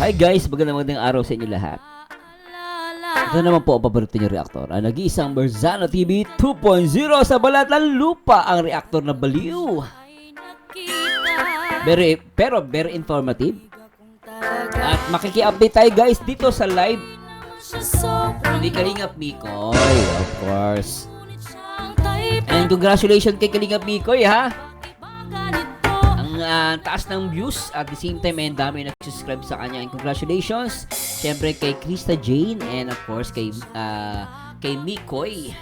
Hi guys, magandang araw sa inyo lahat. Ito naman po ang paborito nyo reaktor. Ang nag-iisang Berzano TV 2.0 sa balat ng lupa. Ang reaktor na baliw. Very informative. At makiki-update tayo guys dito sa live ni Kalingap Mikoy, of course. And congratulations kay Kalingap Mikoy ha. Ang taas ng views at the same time ang dami nag-subscribe sa kanya. And congratulations syempre kay Krista Jane and of course kay Mikoy.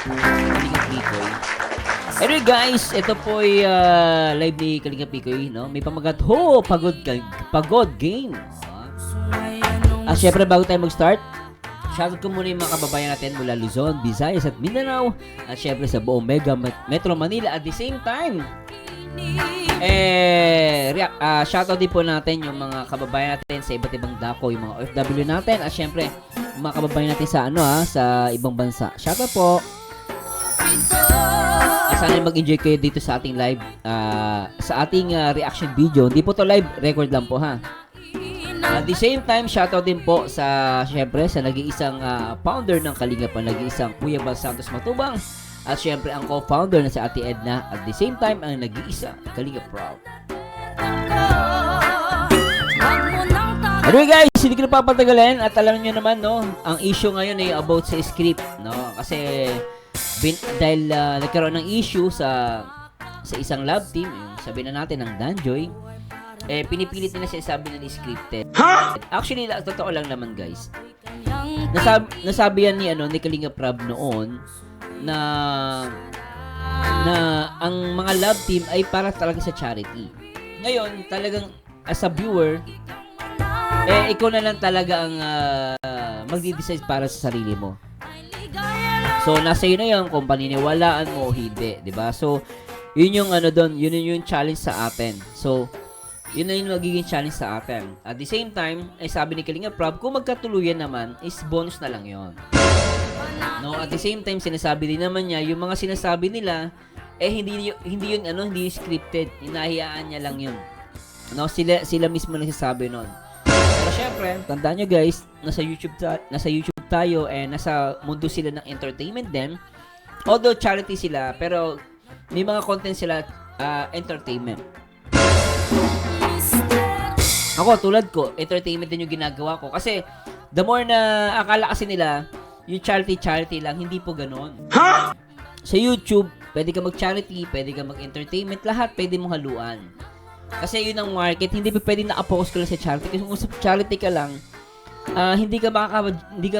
Kalingap Mikoy. Anyway guys, ito po ay live ni Kalingap Mikoy, no? May pamagat pagod game. Syempre bago tayo mag-start, shoutout ko muna yung mga kababayan natin mula Luzon, Visayas at Mindanao at syempre sa buong Mega Metro Manila at the same time. Shoutout din po natin yung mga kababayan natin sa iba't ibang dako, yung mga OFW natin at syempre yung mga kababayan natin sa sa ibang bansa. Shoutout po. Sana mag-enjoy kayo dito sa ating live sa ating reaction video. Hindi po to live, record lang po ha. At the same time, shoutout din po sa syempre sa nag-iisang founder ng Kalingap, nag-iisang Kuya Bal Santos Matubang. At syempre ang co-founder na si Ate Edna. At the same time, ang nag-iisa Kalingap Proud. Anyway guys, hindi ko na papatagalin. At alam niyo naman, no, ang issue ngayon ay about sa script, no? Kasi dahil nagkaroon ng issue sa isang lab team, yung sabi na natin ng Danjoy, pinipilit nila sinasabi na scripted. Actually, totoo lang naman guys. Nasabi yan ni Kalingap Proud noon na ang mga lab team ay para talaga sa charity. Ngayon, talagang as a viewer, ikaw na lang talaga ang magdi-decide para sa sarili mo. So, nasa iyo na yun kung paniniwalaan mo o hindi, 'di ba? So, yun yung yun yung challenge sa atin. So, yun na yung magiging challenge sa atin. At the same time, sabi ni Kalingap Proud, kung magkatuluyan naman, is bonus na lang yon. No, at the same time, sinasabi din naman niya, yung mga sinasabi nila, hindi scripted. Hinahayaan niya lang yun. No, sila mismo nagsasabi nun. Pero syempre, tandaan nyo guys, nasa YouTube tayo, nasa mundo sila ng entertainment din. Although charity sila, pero may mga content sila entertainment. Ako, tulad ko, entertainment din yung ginagawa ko. Kasi, the more na akala kasi nila, yung charity lang, hindi po ganon. Huh? Sa YouTube, pwede ka mag-charity, pwede ka mag-entertainment, lahat pwede mong haluan. Kasi yun ang market, hindi pa pwede nakapokus ka lang sa charity. Kasi kung sa charity ka lang, hindi ka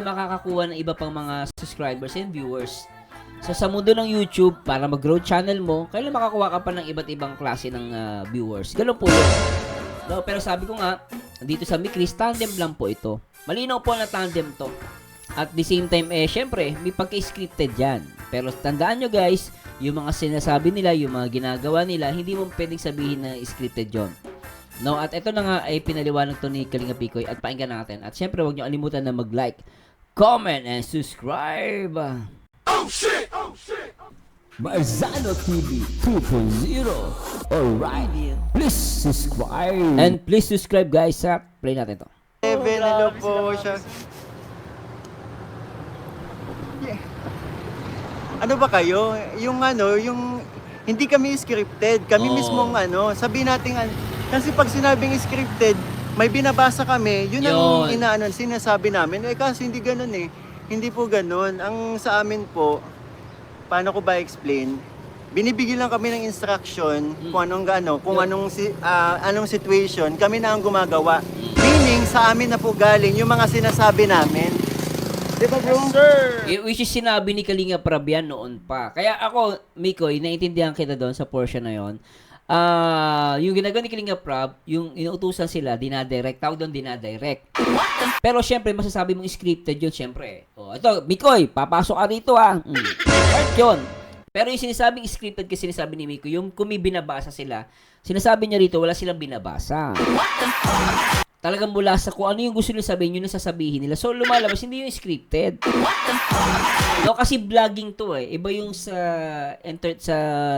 makakakuha ng iba pang mga subscribers and viewers. So, sa mundo ng YouTube, para mag-grow channel mo, kailan makakuha ka pa ng iba't ibang klase ng viewers. Ganun po yun. No, pero sabi ko nga, dito sa Mikris, tandem lang po ito. Malinaw po na tandem to. At the same time, syempre, may pagka-scripted yan. Pero tandaan nyo guys, yung mga sinasabi nila, yung mga ginagawa nila, hindi mo pwedeng sabihin na scripted yon. No, at ito na nga ay pinaliwanag to ni Kalingap Mikoy at pakinggan natin. At syempre, huwag nyo kalimutan na mag-like, comment, and subscribe. Oh shit! Oh shit! Berzano TV 2.0. Alright. Please subscribe. And please subscribe guys. Play natin to. Hello po siya. Ano ba kayo? Yung hindi kami scripted. Kami mismong sabi natin kasi pag sinabing scripted, may binabasa kami, yun ang sinasabi namin. Kasi hindi ganoon eh. Hindi po ganoon. Ang sa amin po, paano ko ba explain? Binibigyan lang kami ng instruction kung anong situation, kami na ang gumagawa. Meaning sa amin na po galing yung mga sinasabi namin. Diba bro? Yes, sir. Which is sinabi ni Kalingap Proud yan noon pa. Kaya ako, Mikoy, naiintindihan kita doon sa portion na yon. Yung ginagawa ni Kalingap Proud, yung inuutusan sila, dinadirect. Tawag doon, dinadirect. Pero syempre, masasabi mong scripted yun, syempre. Ito, Mikoy, papasok ka rito Right yun. Pero yung sinasabing scripted kasi sinasabi ni Mikoy, yung kung may binabasa sila, sinasabi niya rito, wala silang binabasa. Talagang mula sa kung ano yung gusto nila sabihin, yun ang sasabihin nila. So, lumalabas, hindi yung scripted. No, kasi vlogging to Iba yung sa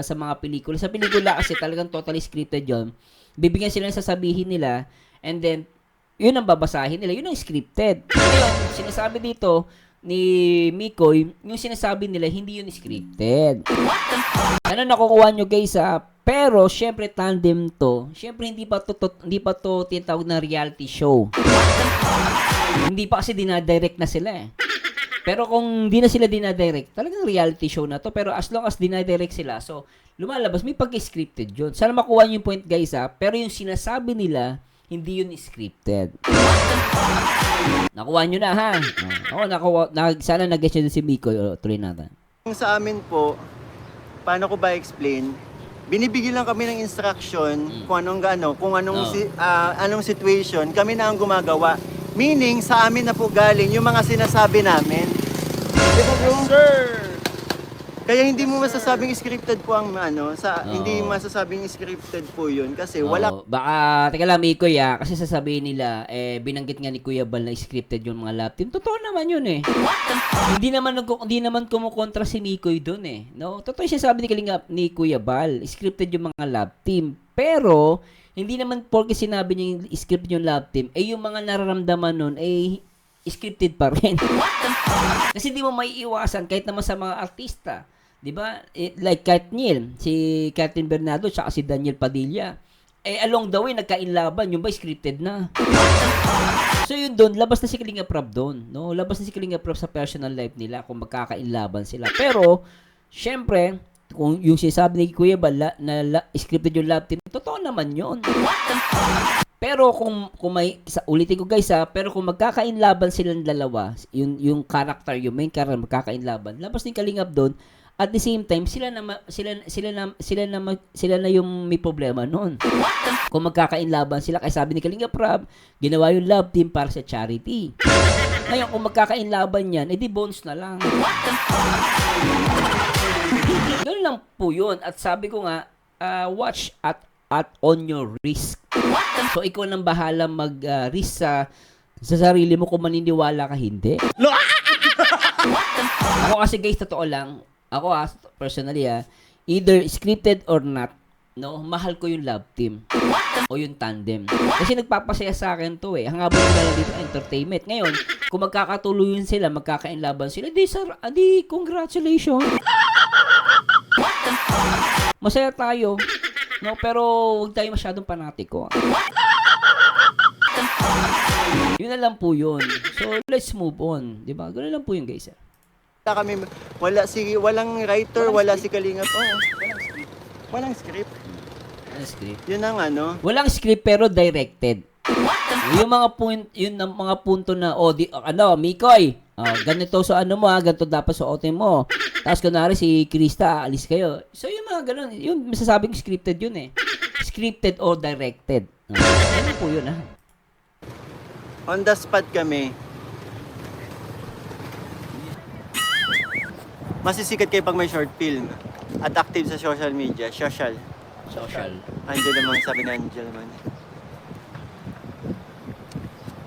mga pelikula. Sa pelikula kasi talagang totally scripted yon. Bibigyan sila ng sasabihin nila, and then, yun ang babasahin nila. Yun ang scripted. Ngayon, sinasabi dito ni Mikoy, yung sinasabi nila, hindi yun scripted. Ano nakukuha nyo guys pero syempre tandem to. Syempre hindi pa to tinatawag na reality show. Hindi pa kasi dinadirect na sila eh. Pero kung di na sila dinadirect, talagang reality show na to. Pero as long as dinadirect sila, so lumalabas, may pag-scripted yun. Sana makuha nyo yung point guys pero yung sinasabi nila, hindi yun scripted. Nakuha nyo na ha. Sana nag-guess nyo si Miko. Tuloy natin. Sa amin po, paano ko ba explain? Binibigyan lang kami ng instruction kung anong situation, kami na ang gumagawa. Meaning, sa amin na po galing yung mga sinasabi namin. Diba bro? Sir! Kaya hindi mo masasabing scripted po ang hindi masasabing scripted po yun kasi wala. Baka, teka lang Mikoy kasi sasabihin nila, binanggit nga ni Kuya Bal na scripted yung mga lab team. Totoo naman yun eh. Hindi naman kumukontra si Mikoy doon eh. No? Totoo siya sabi ni Kuya Bal, scripted yung mga lab team. Pero, hindi naman porke sinabi niya yung script yung lab team, yung mga nararamdaman nun, scripted pa rin. Kasi hindi mo maiiwasan kahit naman sa mga artista. 'Di ba? Like Katniel, si Catherine Bernardo at si Daniel Padilla. Along the way nagkainlaban, yung ba scripted na. So yun doon, labas na si Kalinga Prab doon, no? Labas na si Kalinga Prab sa personal life nila kung magkakainlaban sila. Pero syempre, kung yung sinasabi ni Kuya Bal na scripted yung love team, totoo naman yun. Pero kung may, ulitin ko guys pero kung magkakainlaban silang dalawa, yung character, yung main character magkakainlaban, labas ni Kalingap doon, at the same time, sila na yung may problema noon. Kung magkakainlaban sila, kaya sabi ni Kalingap Prab, ginawa yung love team para sa charity. Ngayon, kung magkakainlaban yan, edi bonus na lang. Ganun lang po yun. At sabi ko nga, watch at on your risk. So, ikaw nang bahala mag-risk sa sarili mo kung maniniwala ka hindi. Ako kasi guys, totoo lang. Ako personally either scripted or not, no, mahal ko yung love team o yung tandem. Kasi nagpapasaya sa akin to Hangabot nila lang dito entertainment. Ngayon, kung magkakatuloyin sila, magkakainlaban sila, di congratulations. Masaya tayo. No, pero huwag tayo masyadong panatiko. Yun na lang po yun. So, let's move on. Diba? Ganoon lang po yun, guys. Walang writer, wala si Kalingap. Walang script. Walang script. Yun ang Walang script pero directed. Yung mga punto na Mikoy, ganito sa ganito dapat suotin mo. Tapos kunwari si Krista, alis kayo. So yung mga ganun, yung masasabing scripted yun Scripted or directed. Ano po yun On the spot kami. Masisikat kayo pag may short film at active sa social media. Social. Angel naman, sabi ni Angel naman.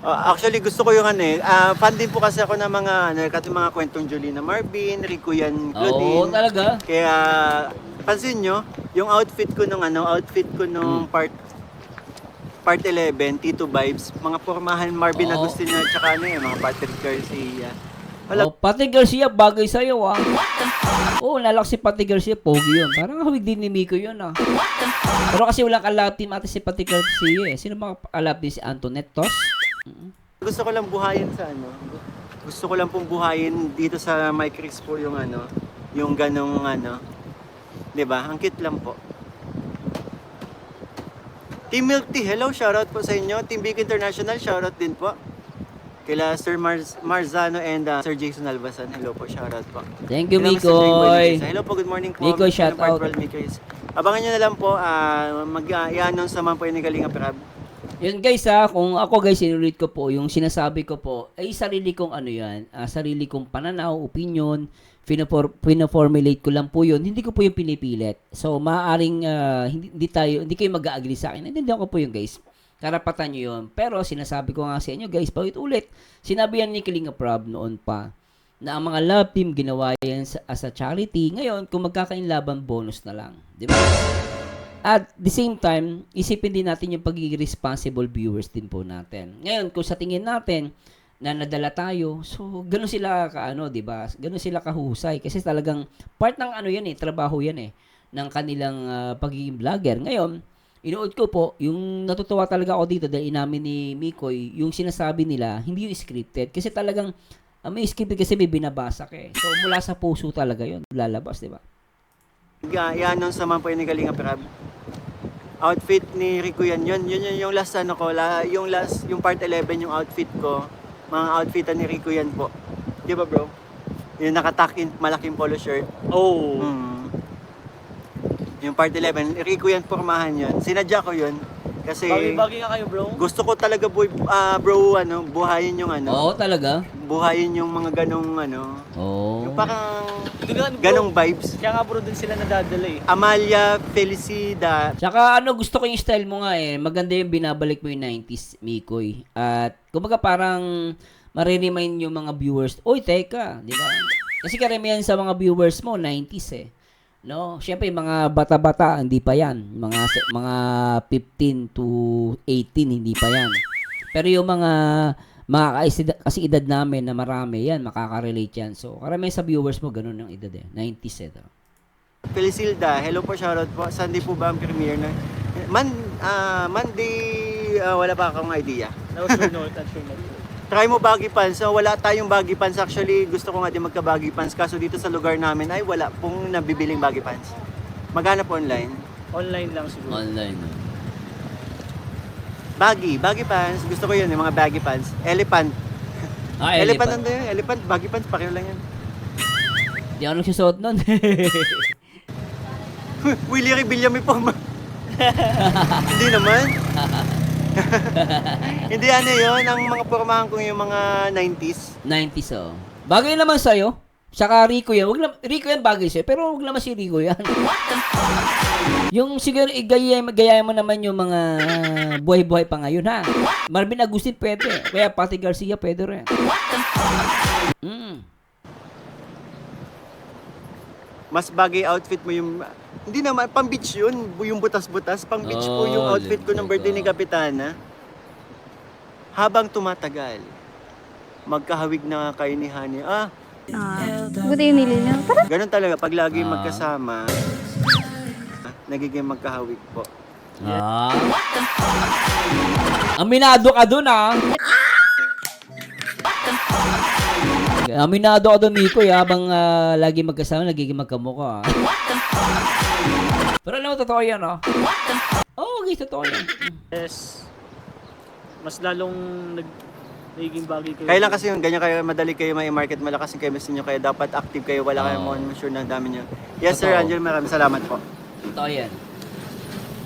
Actually, gusto ko yung fan din po kasi ako ng mga kwentong Jolina Marvin, Rico Yan Claudine. Oo, talaga. Kaya, pansin nyo, yung outfit ko nung part 11, Tito Vibes, mga pormahan Marvin Agustina at saka mga Patrick Garcia. Patrick Garcia, bagay sa'yo nalak si Patrick Garcia, pogi yun. Parang hawig din ni Miko yun Pero kasi walang kalab team ate si Patrick Garcia Sino mga kalab team? Si Antoinette Tos? Gusto ko lang buhayin Gusto ko lang pong buhayin dito sa Mike Chris po yung yung ganong 'di ba? Ang cute lang po. Team Milk Tea, hello, shoutout po sa inyo. Team Big International, shoutout din po. Kila Sir Marzano and Sir Jason Albasan, hello po, shoutout po. Thank you, Hello, Mikoy. Hello po, good morning po. Mikoy, shoutout. Abangan nyo na lang po, i-announce naman po yung Kalinga Prab. Yun guys kung ako guys, inulit ko po, yung sinasabi ko po, ay sarili kong sarili kong pananaw, opinion, pinaformulate ko lang po yun, hindi ko po yung pinipilit. So, maaaring, hindi kayo mag-agree sa akin. Hindi ko po yung guys. Karapatan nyo yun. Pero, sinasabi ko nga sa inyo guys, paulit-ulit, sinabi yan ni Kalinga Prab noon pa, na ang mga love team ginawa yan as a charity. Ngayon, kung magkakainlaban, bonus na lang. Di ba? At the same time, isipin din natin yung pagiging responsible viewers din po natin. Ngayon, kung sa tingin natin na nadala tayo, so ganun sila kaano, 'di ba? Ganun sila kahusay kasi talagang part ng ano 'yan trabaho 'yan ng kanilang pagiging vlogger. Ngayon, inuod ko po, yung natutuwa talaga ako dito dahil inamin ni Mikoy, yung sinasabi nila, hindi yung scripted kasi talagang may scripted kasi may binabasa ka. So mula sa puso talaga 'yon, lalabas, 'di ba? Yan nun sa man po yung Kalinga Prab. Outfit ni Rico yun yung last ano ko, yung part 11 yung outfit ko. Mga outfitan ni Rico yan po. Di ba bro? Yung nakatakin, malaking polo shirt. Oh. Yung part 11, Rico yan, pormahan yun. Sinadya ko yun. Kasi Bagay-bagay nga kayo, bro. gusto ko talaga bro, buhayin yung Oo, talaga. buhayin yung mga ganong Oo. yung parang Bro, ganong vibes. Kaya nga bro, dun sila nadadala eh. Amalia Felicida. Tsaka gusto ko yung style mo nga maganda yung binabalik mo yung 90s, Mikoy. At kumbaga parang mariremind yung mga viewers, oy, teka, di ba? Kasi karamihan sa mga viewers mo, 90s No? Siyempre, mga bata-bata, hindi pa yan. Mga 15 to 18, hindi pa yan. Pero yung mga kasi edad namin na marami yan, makaka-relate yan. So, karamihan sa viewers mo, ganun yung edad 90s Felicilda, hello po, shoutout po. Sunday po ba ang premiere na? Monday, wala pa akong idea. That was sure note, that's sure note. Try mo baggy pants. So, wala tayong baggy pants. Actually, gusto ko nga din magka-baggy pants. Kaso dito sa lugar namin ay wala pong nabibiling baggy pants. Maghanap po online. Online lang siguro. Online. Baggy pants. Gusto ko yun, yung mga baggy pants. Elephant. Elephant ano yun? Elephant, baggy pants, pareho lang yan. Hindi ako nagsusuot nun. Willie Rebillame po. Hindi naman. Hindi yun. Ang mga pormahan ko yung mga 90s. 90s, Bagay naman sa'yo. Saka Rico yan. Rico yan bagay sa'yo. Pero huwag naman si Rico yan. Yung siguro, gaya mo naman yung mga buhay-buhay pa ngayon, ha? Marvin Agustin pwede. Kaya Patty Garcia pwede rin. Mas bagay outfit mo yung... Hindi naman, pang beach yun. Yung butas-butas. Pang beach po yung outfit ko ng birthday ni Kapitana. Habang tumatagal, magkahawig na kayo ni Honey. Buti yung nilinaw. Ganun talaga. Pag lagi magkasama, nagiging magkahawig po. Aminado ka dun, Aminado ka dun, Miko, habang lagi magkasama, nagiging magkamukha. Pero alam mo, totoo yan, Oo, okay, totoo yan. Yes. Mas lalong nagiging bagay kayo. Kaya lang kasi yung ganyan kayo, madali kayo may market, malakas yung chemistry nyo, kaya dapat active kayo, wala kayong more sure na dami nyo. Yes, Sir Totoo. Angel, maraming salamat po. Totoo yan.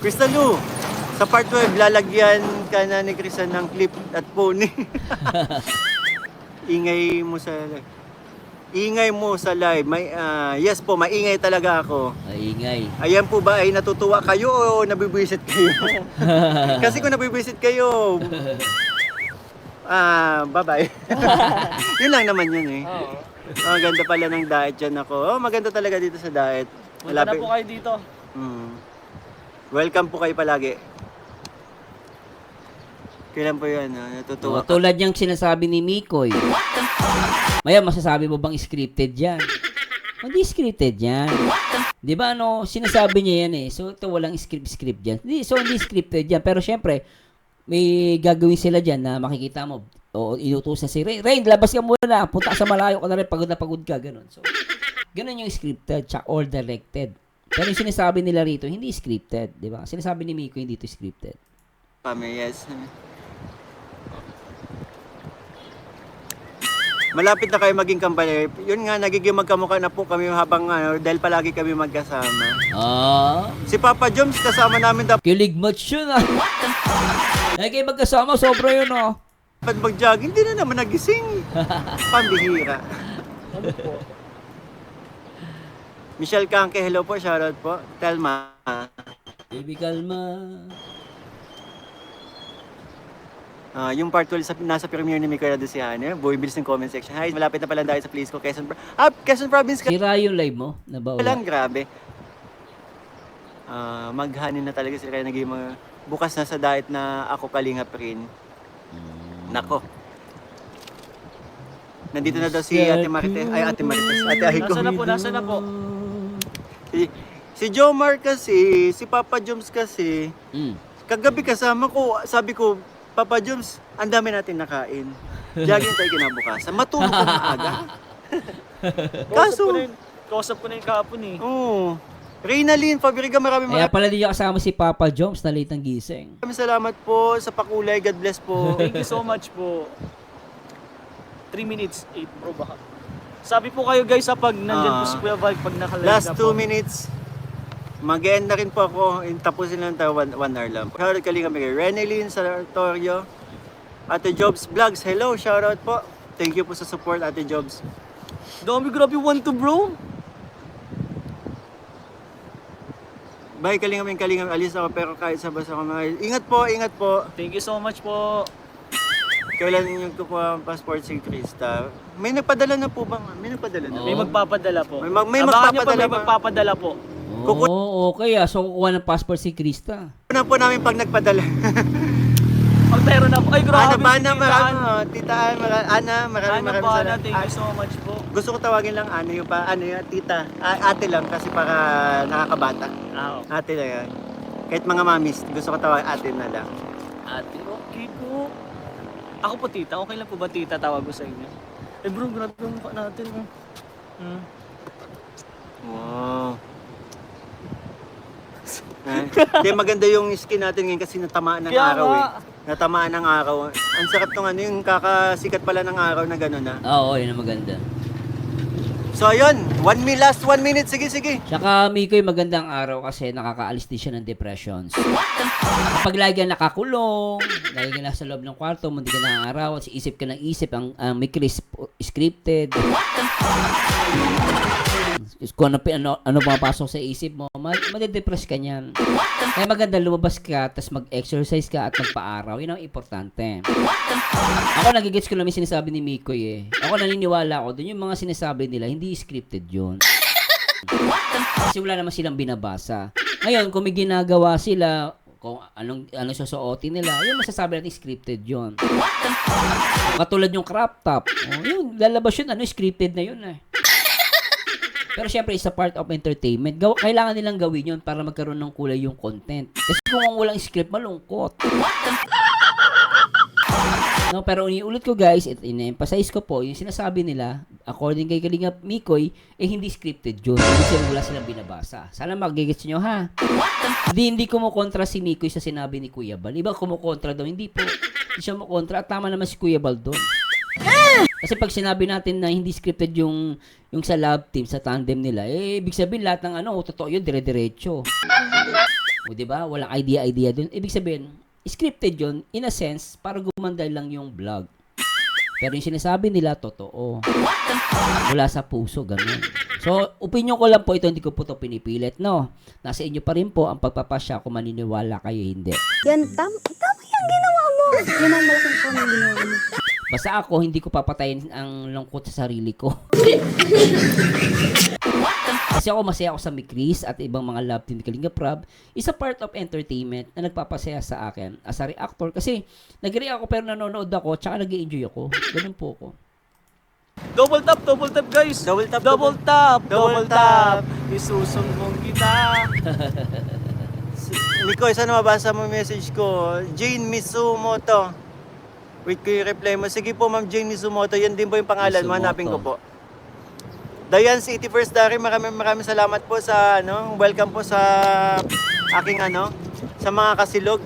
Crystal Lu, sa part 12, lalagyan ka na ni Crisan ng clip at pony. Ingay mo sa live. Yes po, maingay talaga ako. Ingay. Ayan po ba ay natutuwa kayo o nabibwisit kayo? Kasi kung nabibwisit kayo, bye-bye. Yun lang naman yun Oo. Maganda pala ng diet dyan ako. Maganda talaga dito sa diet. Punta na po kayo dito. Welcome po kayo palagi. Kailan po yan, natutuwa ka. Tulad niyang sinasabi ni Mikoy. Maya, masasabi mo bang scripted yan? Hindi scripted yan. Di ba sinasabi niya yan So, ito walang script yan. So, hindi scripted yan. Pero syempre, may gagawin sila dyan na makikita mo. O inutusan si Rain, labas ka muna na. Punta sa malayo ka na rin. Pagod na pagod ka. Ganun. So, ganun yung scripted tsaka or directed. Pero yung sinasabi nila rito, hindi scripted. Di ba? Sinasabi ni Miko, hindi ito scripted. Yes. Malapit na kayo maging kampanya. Yun nga, nagiging magkamukha na po kami habang dahil palagi kami magkasama. Si Papa Joms, kasama namin dapat Kilig match yun, kayo magkasama, sobra yun, mag-jogging. Hindi na naman nagising. Pambihira. Michelle Kanke, hello po, shoutout po. Telma. Baby, kalma. Yung part 12 nasa premiere ni Mikoy Radosiano. Bumibilis ng comment section. Hi, malapit na pala dahil sa place ko. Quezon Province ka. Sira yung live mo? Nabaula? Walang grabe. maghanin na talaga sila. Kaya naging bukas na sa diet na ako kalingap rin. Nako. Nandito na daw si Ate Marites. Ay, Ate Marites. Ate Aiko. Nasaan na po? Si Jomar kasi, si Papa Joms kasi, kagabi kasama ko, sabi ko, Papa Joms, ang dami natin nakain. Jogging tayo kinabukasan. Matulog ko na aga. Kausap ko na yung kahapon eh. Oo. Reynalyn, Fabrica, maraming Kaya pala di niya kasama si Papa Joms na late ng gising. salamat po sa pakulay. God bless po. Thank you so much po. 3 minutes, 8 bro baka. Sabi po kayo guys sa pag nandyan po si Kuya Val, pag nakalive Last na 2 po. minutes. Mag-end na rin po ako. Tapusin lang tayo 1 hour lang. Shoutout kalinga kay Renelyn Sartorio. Ate Jobs Vlogs, hello, shoutout po. Thank you po sa support, Ate Jobs. Dami, grabe 1 to bro. Bye, kalingam. Alis ako pero kahit sa basa ko mga... Ingat po. Thank you so much po. Kailan yung kukuha ang passport si Krista? May nagpadala na po bang? May nagpadala na. May magpapadala po. May Abangan nyo pa, magpapadala may pa. magpapadala po. Oo, okay ah. So, kukuha ng passport si Krista. Kukuha po namin pag nagpadala. Pagtero na po. Ay, grabe. Tita Ana, maraming Ana, salamat. thank you so much po. Gusto ko tawagin lang Ana yung tita. Ate lang kasi para nakakabata. Okay. Ate lang yan. Kahit mga mamis, gusto ko tawagin ate na lang. Ate, okay po. Ako po tita, okay lang po ba tita tawag ko sa inyo? Eh bro, grabe yung mukha natin. Wow. Hindi, maganda yung skin natin ngayon kasi natamaan ng Kaya araw nga. Natamaan ng araw. Ang sarap tong yung kakasikat pala ng araw na gano'n na. Oo, yun ang maganda. So ayun, last 1 minute. Sige. Tsaka, Mikoy, magandang araw kasi nakakaalis din siya ng depressions. Kapag lagi ka nakakulong, lagi ka nasa loob ng kwarto, hindi ka nakangaraw, isip ka ng isip, ang Mikoy scripted. Kung ano papasok sa isip mo, madidepress ka niyan. Kaya maganda lumabas ka, tapos mag-exercise ka at magpa-araw. Yun ang importante. Ako nagigets ko lang yung sinasabi ni Mikoy eh. Ako naniniwala ako dun yung mga sinasabi nila, hindi scripted yun. Kasi wala naman silang binabasa. Ngayon, kung may ginagawa sila, kung anong susuotin nila, yun masasabi natin scripted yun. Katulad yung crop top. Yun, lalabas yun, scripted na yun eh. Pero syempre, it's a part of entertainment. Kailangan nilang gawin yun para magkaroon ng kulay yung content. Kasi kung walang script, malungkot. No, pero iniulit ko guys, ina-emphasize ko po, yung sinasabi nila, according kay Kalinga Mikoy, hindi scripted yun. Hindi wala silang binabasa. Sana mag-gets nyo ha. Hindi kumukontra si Mikoy sa sinabi ni Kuya Bal. Iba kumukontra daw, hindi po. Hindi siya kumukontra at tama naman si Kuya Bal doon. Kasi pag sinabi natin na hindi scripted yung sa love team, sa tandem nila, ibig sabihin lahat ng totoo yun, dire-diretso. O diba? Walang idea dun. Ibig sabihin, scripted yun, in a sense, para gumanda lang yung vlog. Pero yung sinasabi nila, totoo. Mula sa puso, ganun. So, opinion ko lang po ito, hindi ko po ito pinipilit, no? Nasa inyo pa rin po ang pagpapasya kung maniniwala kayo, hindi. Yan, tama yung ginawa mo. Yan ang malaking po ng ginawa mo. Basta ako, hindi ko papatayin ang lungkot sa sarili ko. Kasi ako masaya ako sa Mikris at ibang mga love team ni Kalinga Prab. Is a part of entertainment na nagpapasaya sa akin as a reactor. Kasi nag-react ako pero nanonood ako tsaka nag-i-enjoy ako. Ganun po ako. Double tap guys. Double tap. Isusumbong kita. Mikoy, sana mabasa mo yung message ko. Jane Misumoto. Wait ko yung reply mo. Sige po, Ma'am Jane Misumoto. Yan din po yung pangalan mo. Hanapin ko po. Diane's 81st Diary, maraming salamat po sa welcome po sa aking sa mga kasilog.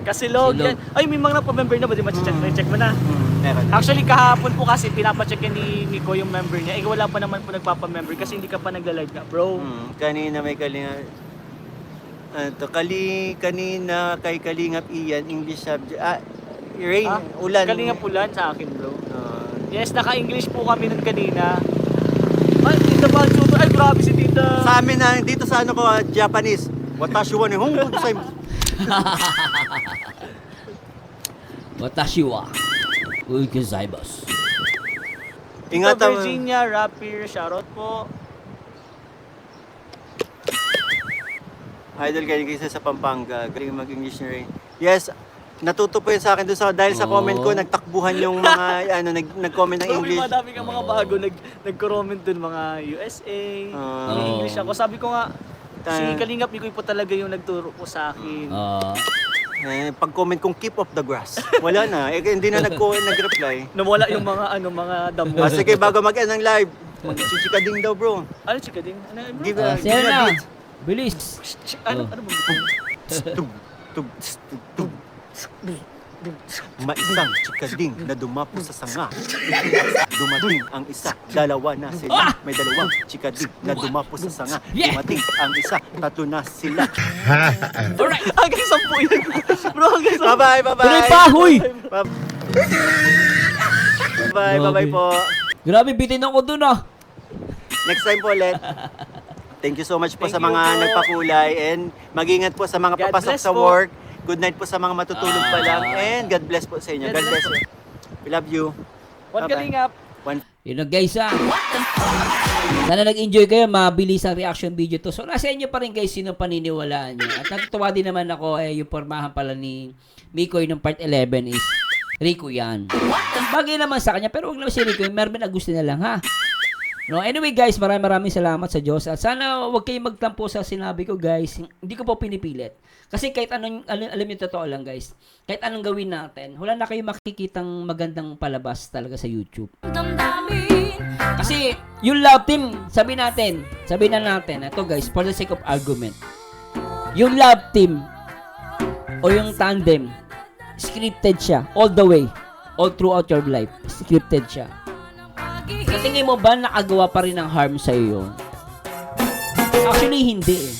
Kasilog yan. Ay, may mga member na ba? Di ba check mo na? Meron. Actually, kahapon po kasi pinapacheck ni Miko yung member niya. Wala pa naman po nagpapa-member kasi hindi ka pa nagla-live na, bro. Kanina may kalinga. Kanina kay Kalingap Ian, English subject. Rain, ulan. Kalingap ulan sa akin, bro. Yes, naka-English po kami nun kanina. Ay, Tita Banjo. Ay, grabe si Tita. Sa amin na, dito sa Japanese. Watashi wa nihon kusai. Watashi wa gozaimasu. Ingatan mo. Virginia, Rapper, shoutout po. Idol kayo kasi sa Pampanga. Galing mag-English na rin. Yes, natuto po yun sa akin doon dahil sa Oo. comment ko, nagtakbuhan yung mga, nag-comment ng Bro, may English. madami kang mga bago nag-comment dun, mga USA, may Oo. English ako. Sabi ko nga, si Ta- Kalingap Mikoy po talaga yung nagturo po sa akin. Pag-comment kong keep off the grass. Wala na. Hindi na nag-reply. Nawala yung mga damo. Sige, bago mag-end ng live, mag-chichikading daw, bro. Ano chika din? Ano, bro? Give Sa'yo give a na. beat. Bilis. Ano Oh. ba? Tug, tug, tug. Maisang chikading na dumapo sa sanga. Dumating ang isa, dalawa na sila. May dalawang chikading na dumapo sa sanga. Yeah! Dumating ang isa, tatlo na sila. Alright. Hanggang 10 yun. Bro, hanggang 10. Bye-bye, bye-bye. Tuloy pa, huy! Bye, bye-bye po. Grabe, bitin ako dun ah. Next time po ulit. Thank you so much po Thank sa you mga po. nagpakulay and mag-ingat po sa mga God papasok bless sa po. work. Good night po sa mga matutulog pa lang and God bless po sa inyo. God God bless bless you. We love you. One Bye-bye. Kalingap. Yun na guys ah. Sana nag-enjoy kayo, mabilis ang reaction video to. So nasa inyo pa rin guys sino paniniwalaan nyo. At natutuwa din naman ako yung pormahan pala ni Mikoy ng part 11 is Rico yan. Bagay naman sa kanya pero huwag naman si Rico, Mervin Agusti na lang ha. No, anyway guys, maraming salamat sa Diyos. At sana huwag kayong magtampo sa sinabi ko guys. Hindi ko po pinipilit. Kasi kahit anong, alam niyo totoo lang guys, kahit anong gawin natin, wala na kayong makikitang magandang palabas talaga sa YouTube. Kasi yung love team, sabihin na natin, ito guys, for the sake of argument, yung love team o yung tandem, scripted siya all the way, all throughout your life, scripted siya. Sa tingin mo ba nakagawa pa rin ng harm sa iyo yun? Actually, hindi eh.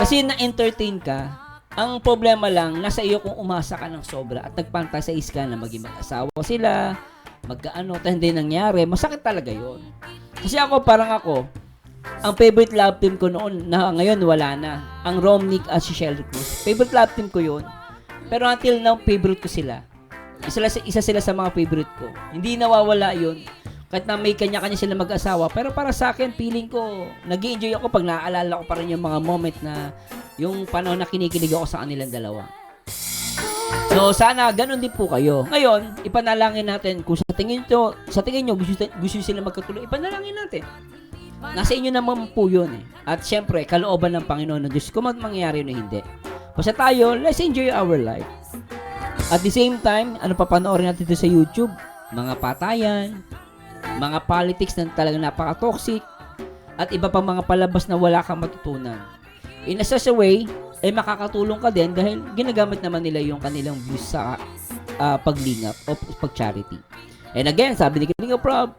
Kasi na-entertain ka, ang problema lang, nasa iyo kung umasa ka ng sobra at nagfantasize ka na maging mag-asawa sila, magkaano, ta hindi nangyari, masakit talaga yon. Kasi parang ako, ang favorite love team ko noon, na ngayon wala na, ang Romnick at si Shelly Cruz. Favorite love team ko yon. Pero until now, favorite ko sila. Isa sila sa mga favorite ko. Hindi nawawala yon. Kahit na may kanya-kanya sila mag-asawa. Pero para sa akin, feeling ko, nag-enjoy ako pag naaalala ko pa rin yung mga moment na yung panahon na kinikilig ako sa kanilang dalawa. So, sana ganun din po kayo. Ngayon, ipanalangin natin kung sa tingin nyo gusto sila magkatuloy, ipanalangin natin. Nasa inyo naman po yun eh. At syempre, kalooban ng Panginoon ng Diyos kung mangyayari na hindi. Basta tayo, let's enjoy our life. At the same time, ano papanoorin natin dito sa YouTube? Mga patayan, mga politics na talagang napaka-toxic, at iba pang mga palabas na wala kang matutunan. In a such a way, makakatulong ka din dahil ginagamit naman nila yung kanilang views sa paglingap o pag-charity. And again, sabi ni Kalingap Rob,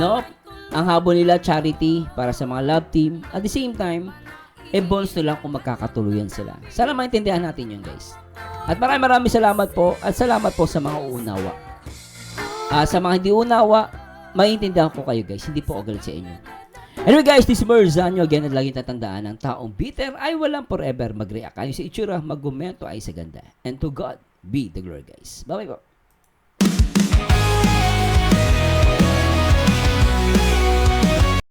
no, ang habol nila charity para sa mga love team. At the same time, bonus na lang kung magkakatuluyan sila. Sana maintindihan natin yun guys. At maraming salamat po at salamat po sa mga uunawa. Sa mga hindi unawa, maintindihan ko kayo guys. Hindi po agalit sa inyo. Anyway guys, this is Merzanyo again at laging tatandaan ng taong bitter ay walang forever mag-react. Ayon sa itsura, mag-gumento ay sa ganda. And to God be the glory guys. Bye-bye po.